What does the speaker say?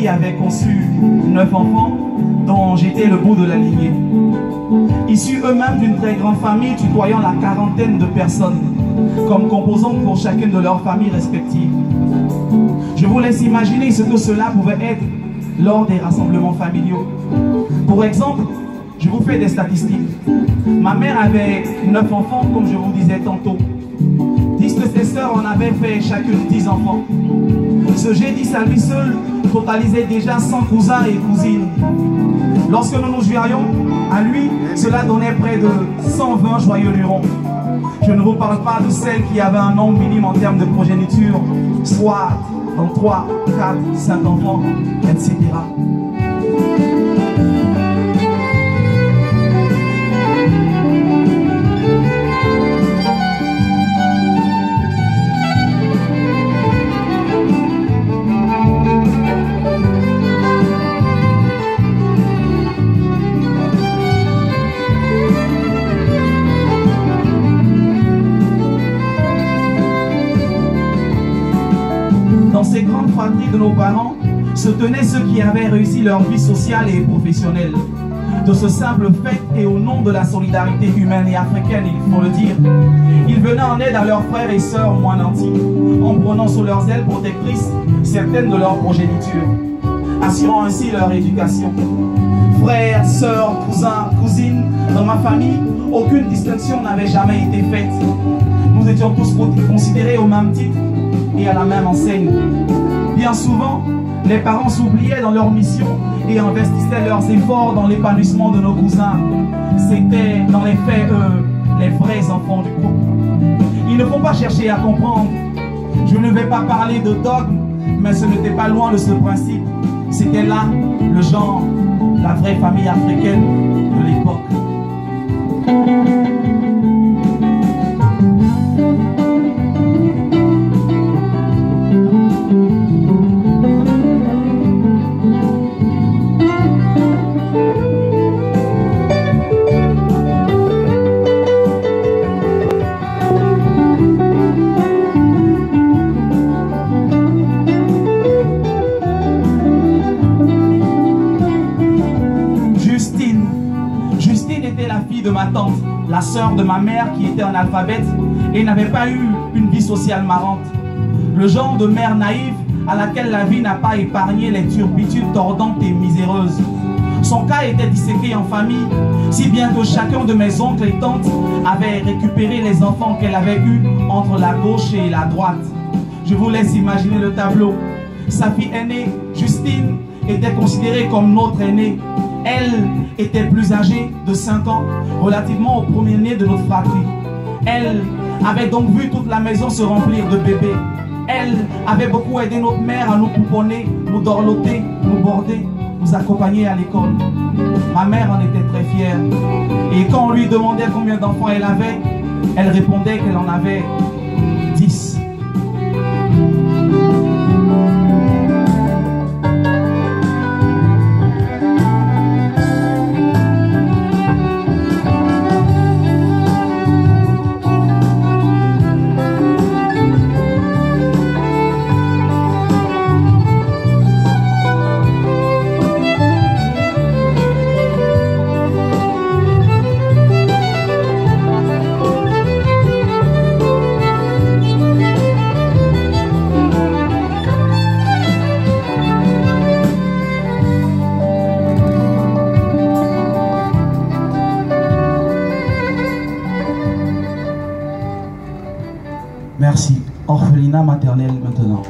Avaient conçu 9 enfants dont j'étais le bout de la lignée. Issus eux-mêmes d'une très grande famille tutoyant la quarantaine de personnes comme composantes pour chacune de leurs familles respectives. Je vous laisse imaginer ce que cela pouvait être lors des rassemblements familiaux. Pour exemple, je vous fais des statistiques. Ma mère avait 9 enfants comme je vous disais tantôt. 10 de ses sœurs en avaient fait chacune 10 enfants. Ce G10 à lui seul totalisait déjà 100 cousins et cousines. Lorsque nous nous joignions à lui, cela donnait près de 120 joyeux lurons. Je ne vous parle pas de celles qui avaient un nombre minime en termes de progéniture, soit dans 3, 4, 5 enfants, etc. Dans ces grandes fratries de nos parents se tenaient ceux qui avaient réussi leur vie sociale et professionnelle. De ce simple fait et au nom de la solidarité humaine et africaine, il faut le dire, ils venaient en aide à leurs frères et sœurs moins nantis, en prenant sous leurs ailes protectrices certaines de leurs progénitures, assurant ainsi leur éducation. Frères, sœurs, cousins, cousines, dans ma famille, aucune distinction n'avait jamais été faite. Nous étions tous considérés au même titre et à la même enseigne. Bien souvent, les parents s'oubliaient dans leur mission et investissaient leurs efforts dans l'épanouissement de nos cousins. C'était, dans les faits, les vrais enfants du couple. Il ne faut pas chercher à comprendre. Je ne vais pas parler de dogme, mais ce n'était pas loin de ce principe. C'était là le genre, la vraie famille africaine de l'époque. De ma tante, la sœur de ma mère qui était analphabète et n'avait pas eu une vie sociale marrante. Le genre de mère naïve à laquelle la vie n'a pas épargné les turpitudes tordantes et miséreuses. Son cas était disséqué en famille, si bien que chacun de mes oncles et tantes avait récupéré les enfants qu'elle avait eus entre la gauche et la droite. Je vous laisse imaginer le tableau. Sa fille aînée, Justine, était considérée comme notre aînée. Elle était plus âgée de 5 ans, relativement au premier-né de notre fratrie. Elle avait donc vu toute la maison se remplir de bébés. Elle avait beaucoup aidé notre mère à nous pouponner, nous dorloter, nous border, nous accompagner à l'école. Ma mère en était très fière. Et quand on lui demandait combien d'enfants elle avait, elle répondait qu'elle en avait 10. Merci. Orphelinat maternel maintenant.